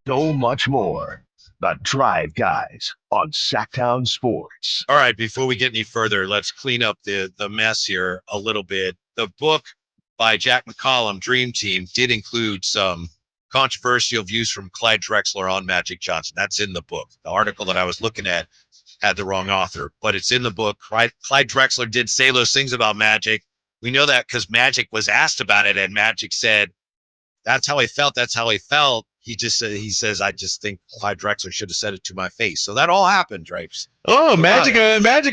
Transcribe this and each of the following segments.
so much more. The Drive Guys on Sactown Sports. All right, before we get any further, let's clean up the mess here a little bit. The book by Jack McCallum, Dream Team, did include some controversial views from Clyde Drexler on Magic Johnson. That's in the book. The article that I was looking at had the wrong author, but it's in the book. Clyde Drexler did say those things about Magic. We know that because Magic was asked about it, and Magic said, that's how he felt. That's how he felt. He says, I just think Clyde Drexler should have said it to my face. So that all happened, Drapes. Oh, Magic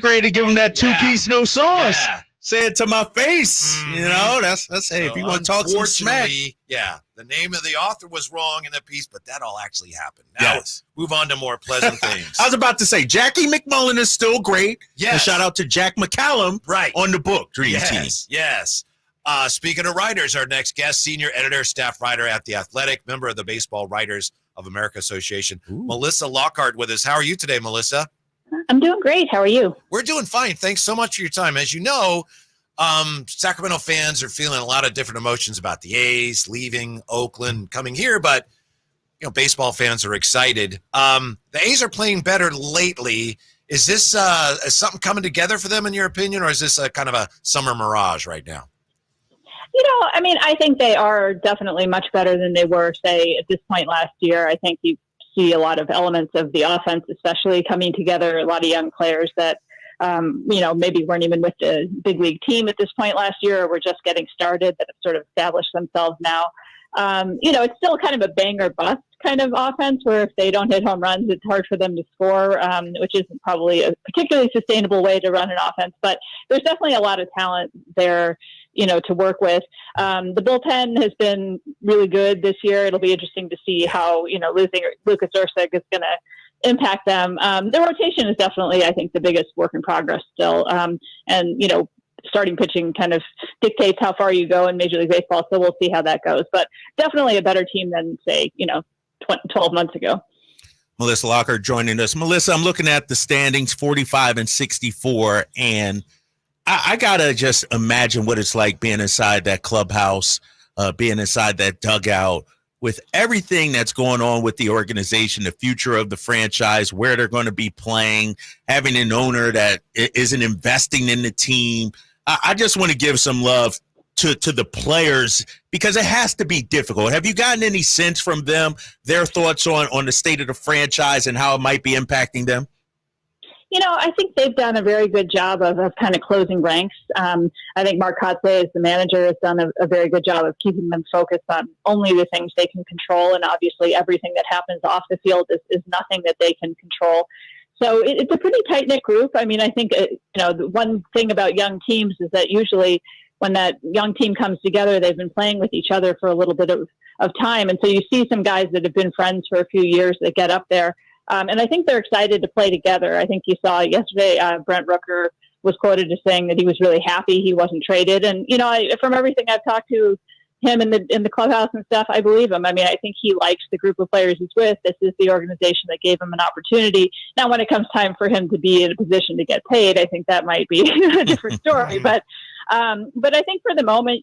ready to give him that two-piece no sauce. Yeah. Say it to my face. Mm-hmm. You know, that's hey, if you want to talk some smack. Yeah, the name of the author was wrong in the piece, but that all actually happened. Now, Yes. Move on to more pleasant things. I was about to say, Jackie McMullen is still great. Yes. And shout out to Jack McCallum on the book, Dream Team. Yes. Speaking of writers, our next guest, senior editor, staff writer at The Athletic, member of the Baseball Writers of America Association, Melissa Lockhart with us. How are you today, Melissa? I'm doing great. How are you? We're doing fine. Thanks so much for your time. As you know, Sacramento fans are feeling a lot of different emotions about the A's leaving Oakland, coming here, but baseball fans are excited. The A's are playing better lately. Is this is something coming together for them, in your opinion, or is this a kind of a summer mirage right now? I think they are definitely much better than they were, say, at this point last year. I think you see a lot of elements of the offense, especially coming together, a lot of young players that, maybe weren't even with the big league team at this point last year, or were just getting started, that have sort of established themselves now. It's still kind of a bang or bust kind of offense where if they don't hit home runs, it's hard for them to score, which isn't probably a particularly sustainable way to run an offense. But there's definitely a lot of talent there, to work with. The bullpen has been really good this year. It'll be interesting to see how, losing Lucas Ursig is going to impact them. The rotation is definitely, I think, the biggest work in progress still. Starting pitching kind of dictates how far you go in Major League Baseball. So we'll see how that goes, but definitely a better team than, say, 12 months ago. Melissa Lockhart joining us. Melissa, I'm looking at the standings, 45-64, and I got to just imagine what it's like being inside that clubhouse, being inside that dugout, with everything that's going on with the organization, the future of the franchise, where they're going to be playing, having an owner that isn't investing in the team. I just want to give some love to the players because it has to be difficult. Have you gotten any sense from them, their thoughts on the state of the franchise and how it might be impacting them? I think they've done a very good job of kind of closing ranks. I think Mark Kotsay, as the manager, has done a very good job of keeping them focused on only the things they can control. And obviously everything that happens off the field is nothing that they can control. So it's a pretty tight-knit group. I think, the one thing about young teams is that usually when that young team comes together, they've been playing with each other for a little bit of time. And so you see some guys that have been friends for a few years that get up there. And I think they're excited to play together. I think you saw yesterday, Brent Rooker was quoted as saying that he was really happy he wasn't traded. And, from everything I've talked to him in the clubhouse and stuff, I believe him. I think he likes the group of players he's with. This is the organization that gave him an opportunity. Now, when it comes time for him to be in a position to get paid, I think that might be a different story. But I think for the moment,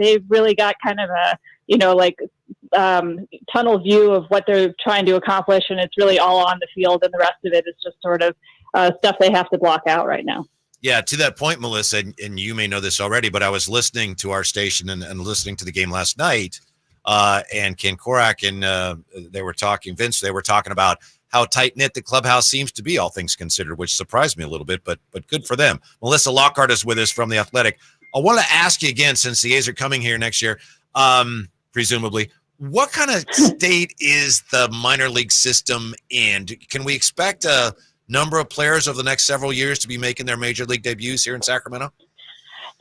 they've really got kind of a, tunnel view of what they're trying to accomplish, and it's really all on the field, and the rest of it is just sort of stuff they have to block out right now. Yeah, to that point, Melissa, and you may know this already, but I was listening to our station and listening to the game last night, and Ken Korak and they were talking about how tight-knit the clubhouse seems to be, all things considered, which surprised me a little bit, but good for them. Melissa Lockhart is with us from The Athletic. I want to ask you again, since the A's are coming here next year, presumably, what kind of state is the minor league system in? Can we expect a number of players over the next several years to be making their major league debuts here in Sacramento?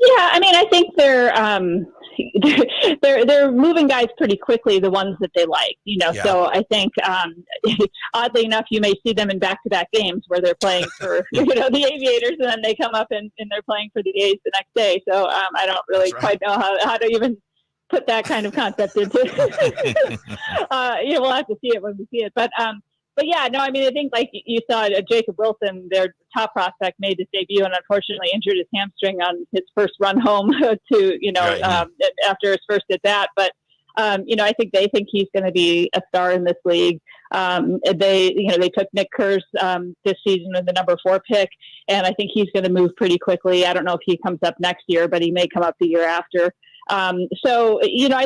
Yeah, I think they're moving guys pretty quickly, the ones that they like, Yeah. So I think oddly enough, you may see them in back-to-back games where they're playing for the Aviators, and then they come up and they're playing for the A's the next day. So I don't really quite know how to even put that kind of concept into it. We'll have to see it when we see it. But yeah, no, I think like you saw Jacob Wilson, their top prospect, made his debut and unfortunately injured his hamstring on his first run home to, after his first at bat. But I think they think he's going to be a star in this league. They took Nick Kurz this season with the number 4 pick, and I think he's going to move pretty quickly. I don't know if he comes up next year, but he may come up the year after. I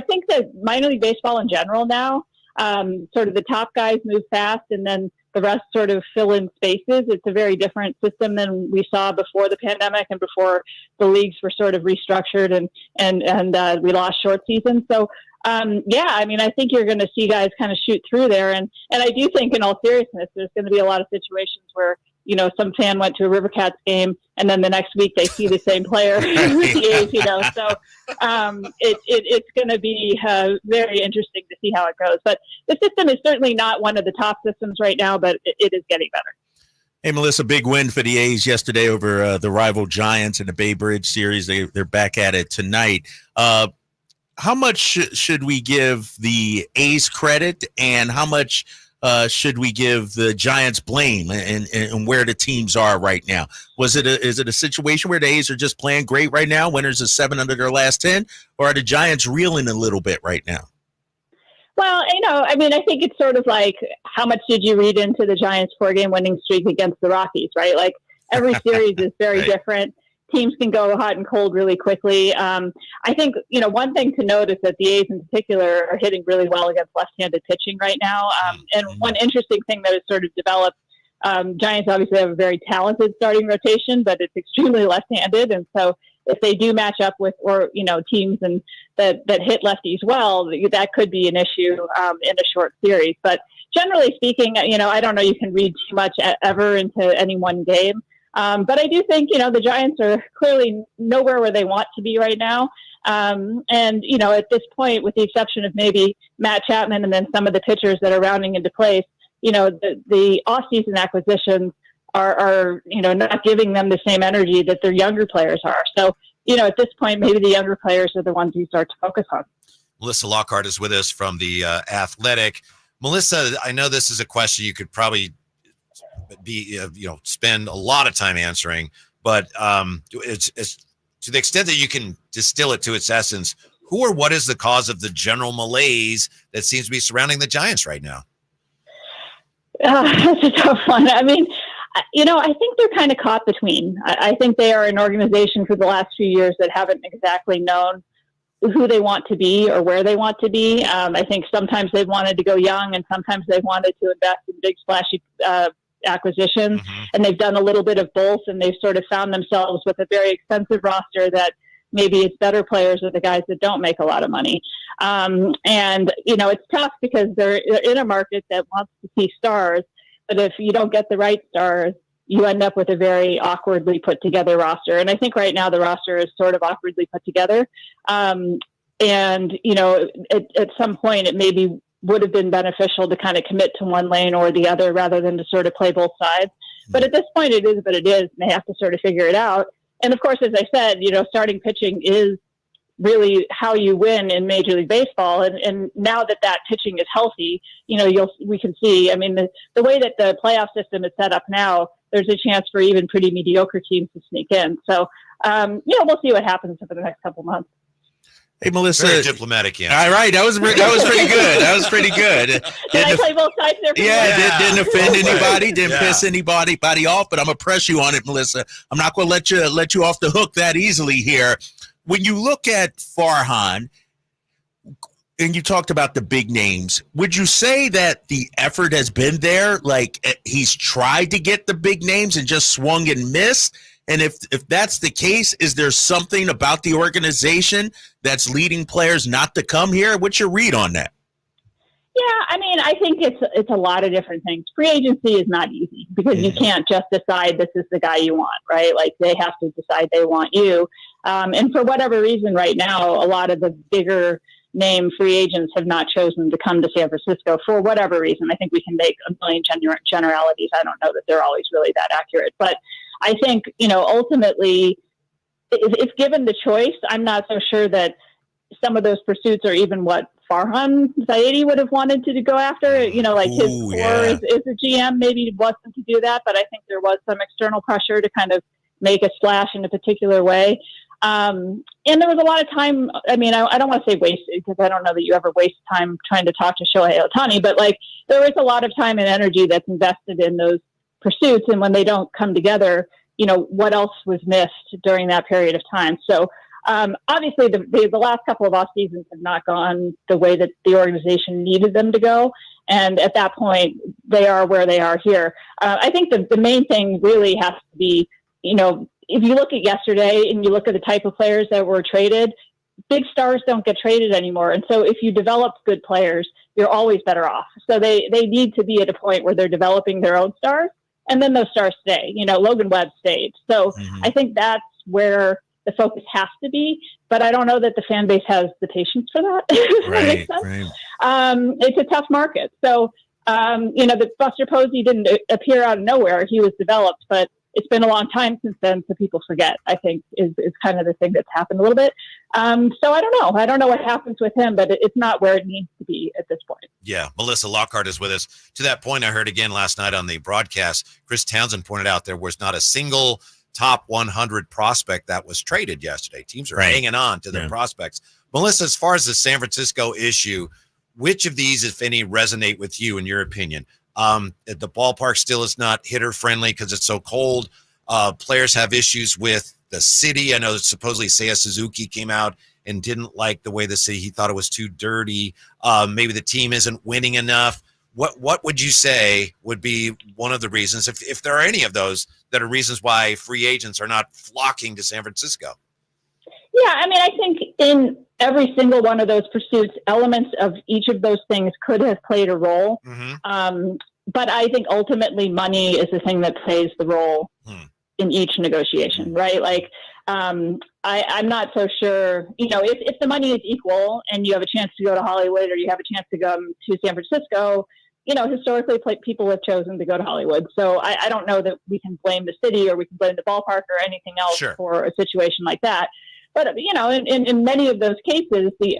think that minor league baseball in general now, sort of the top guys move fast, and then the rest sort of fill in spaces. It's a very different system than we saw before the pandemic and before the leagues were sort of restructured and we lost short season. So, I think you're going to see guys kind of shoot through there. And I do think, in all seriousness, there's going to be a lot of situations where, some fan went to a River Cats game and then the next week they see the same player with the A's, So it's going to be very interesting to see how it goes. But the system is certainly not one of the top systems right now, but it is getting better. Hey, Melissa, big win for the A's yesterday over the rival Giants in the Bay Bridge series. They're back at it tonight. How much should we give the A's credit, and how much should we give the Giants blame and where the teams are right now? Is it a situation where the A's are just playing great right now, winners of 7 under their last 10, or are the Giants reeling a little bit right now? Well, I think it's sort of like, how much did you read into the Giants' 4-game winning streak against the Rockies, right? Like, every series is very right. different. Teams can go hot and cold really quickly. I think, one thing to note is that the A's in particular are hitting really well against left-handed pitching right now. And one interesting thing that has sort of developed, Giants obviously have a very talented starting rotation, but it's extremely left-handed. And so if they do match up with, teams that hit lefties well, that could be an issue in a short series. But generally speaking, I don't know you can read too much ever into any one game. But I do think, the Giants are clearly nowhere where they want to be right now. At this point, with the exception of maybe Matt Chapman and then some of the pitchers that are rounding into place, the off-season acquisitions are not giving them the same energy that their younger players are. So, at this point, maybe the younger players are the ones you start to focus on. Melissa Lockhart is with us from the Athletic. Melissa, I know this is a question you could probably spend a lot of time answering, but it's to the extent that you can distill it to its essence, who or what is the cause of the general malaise that seems to be surrounding the Giants right now? That's a tough one. I think they're kind of caught between. I think they are an organization for the last few years that haven't exactly known who they want to be or where they want to be. I think sometimes they've wanted to go young, and sometimes they've wanted to invest in big splashy acquisitions, and they've done a little bit of both, and they've sort of found themselves with a very expensive roster that maybe it's better players are the guys that don't make a lot of money. It's tough because they're in a market that wants to see stars, but if you don't get the right stars, you end up with a very awkwardly put together roster. And I think right now the roster is sort of awkwardly put together. At some point it maybe would have been beneficial to kind of commit to one lane or the other rather than to sort of play both sides. But at this point it is what it is, and they have to sort of figure it out. And of course, as I said, starting pitching is really how you win in Major League Baseball. And now that pitching is healthy, we can see, the way that the playoff system is set up now, there's a chance for even pretty mediocre teams to sneak in. So, we'll see what happens over the next couple months. Hey, Melissa. Very diplomatic answer. All right. That was pretty good. That was pretty good. Did I play both sides there? Didn't offend anybody. Didn't piss anybody off, but I'm going to press you on it, Melissa. I'm not going to let you off the hook that easily here. When you look at Farhan, and you talked about the big names, would you say that the effort has been there? Like, he's tried to get the big names and just swung and missed? And if that's the case, is there something about the organization that's leading players not to come here? What's your read on that? Yeah, I think it's a lot of different things. Free agency is not easy because you can't just decide this is the guy you want, right? Like, they have to decide they want you. And for whatever reason right now, a lot of the bigger name free agents have not chosen to come to San Francisco for whatever reason. I think we can make a million generalities. I don't know that they're always really that accurate, but I think, ultimately, if given the choice, I'm not so sure that some of those pursuits are even what Farhan Zaidi would have wanted to go after. His core as a GM maybe wasn't to do that, but I think there was some external pressure to kind of make a splash in a particular way. And there was a lot of time. I mean, I don't want to say wasted, because I don't know that you ever waste time trying to talk to Shohei Ohtani, but like there was a lot of time and energy that's invested in those pursuits. And when they don't come together, what else was missed during that period of time? So obviously the last couple of off seasons have not gone the way that the organization needed them to go. And at that point, they are where they are here. I think the main thing really has to be, if you look at yesterday and you look at the type of players that were traded, big stars don't get traded anymore. And so if you develop good players, you're always better off. So they need to be at a point where they're developing their own stars, and then those stars stay. Logan Webb stayed. So I think that's where the focus has to be, but I don't know that the fan base has the patience for that. That makes sense. Right. It's a tough market. So, the Buster Posey didn't appear out of nowhere. He was developed, but it's been a long time since then, so people forget, I think, is kind of the thing that's happened a little bit. So I don't know. I don't know what happens with him, but it's not where it needs to be at this point. Yeah, Melissa Lockhart is with us. To that point, I heard again last night on the broadcast, Chris Townsend pointed out there was not a single top 100 prospect that was traded yesterday. Teams are hanging on to their prospects. Melissa, as far as the San Francisco issue, which of these, if any, resonate with you in your opinion? The ballpark still is not hitter friendly because it's so cold. Players have issues with the city. I know that supposedly Seiya Suzuki came out and didn't like the way the city, he thought it was too dirty. Maybe the team isn't winning enough. What would you say would be one of the reasons, if there are any of those, that are reasons why free agents are not flocking to San Francisco? Yeah, I mean, I think in every single one of those pursuits, elements of each of those things could have played a role. But I think ultimately money is the thing that plays the role in each negotiation, right? Like, I'm not so sure, if the money is equal and you have a chance to go to Hollywood or you have a chance to go to San Francisco, historically people have chosen to go to Hollywood. So I don't know that we can blame the city or we can blame the ballpark or anything else for a situation like that. But, in many of those cases, the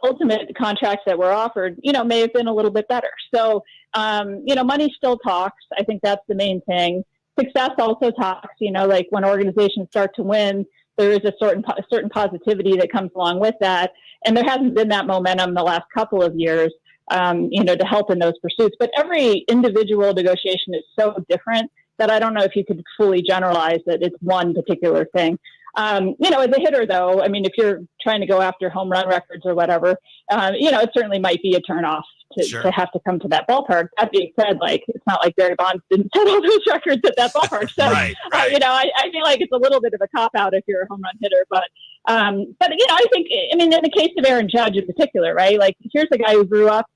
ultimate contracts that were offered, may have been a little bit better. So, money still talks. I think that's the main thing. Success also talks, like when organizations start to win, there is a certain positivity that comes along with that. And there hasn't been that momentum the last couple of years, to help in those pursuits. But every individual negotiation is so different that I don't know if you could fully generalize that it's one particular thing. As a hitter, though, I mean, if you're trying to go after home run records or whatever, it certainly might be a turnoff to have to come to that ballpark. That being said, it's not like Barry Bonds didn't set all those records at that ballpark. So, right. I feel like it's a little bit of a cop-out if you're a home run hitter. But I think, in the case of Aaron Judge in particular, right? Like, here's a guy who grew up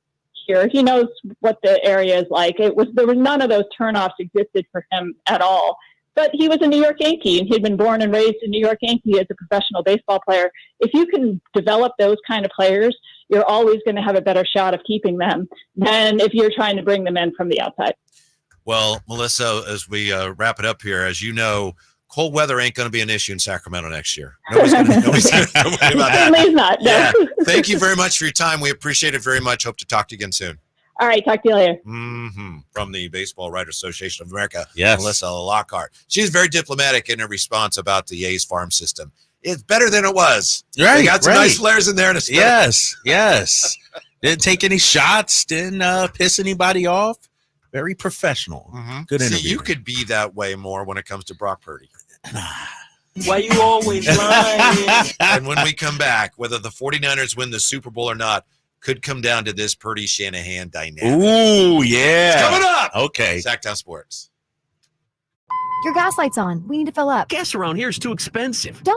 here. He knows what the area is like. There was none of those turnoffs existed for him at all. But he was a New York Yankee, and he'd been born and raised a New York Yankee as a professional baseball player. If you can develop those kind of players, you're always going to have a better shot of keeping them than if you're trying to bring them in from the outside. Well, Melissa, as we wrap it up here, as you know, cold weather ain't going to be an issue in Sacramento next year. Nobody's going to worry about that. At least not. No. Yeah. Thank you very much for your time. We appreciate it very much. Hope to talk to you again soon. All right. Talk to you later. From the Baseball Writers Association of America, yes. Melissa Lockhart. She's very diplomatic in her response about the A's farm system. It's better than it was. Right. They got some nice players in there. Yes. Didn't take any shots. Didn't piss anybody off. Very professional. Good interview. See, you could be that way more when it comes to Brock Purdy. Why you always lying? And when we come back, whether the 49ers win the Super Bowl or not could come down to this Purdy-Shanahan dynamic. Ooh, yeah. It's coming up. Okay. Sactown Sports. Your gas light's on. We need to fill up. Gas around here is too expensive. Don't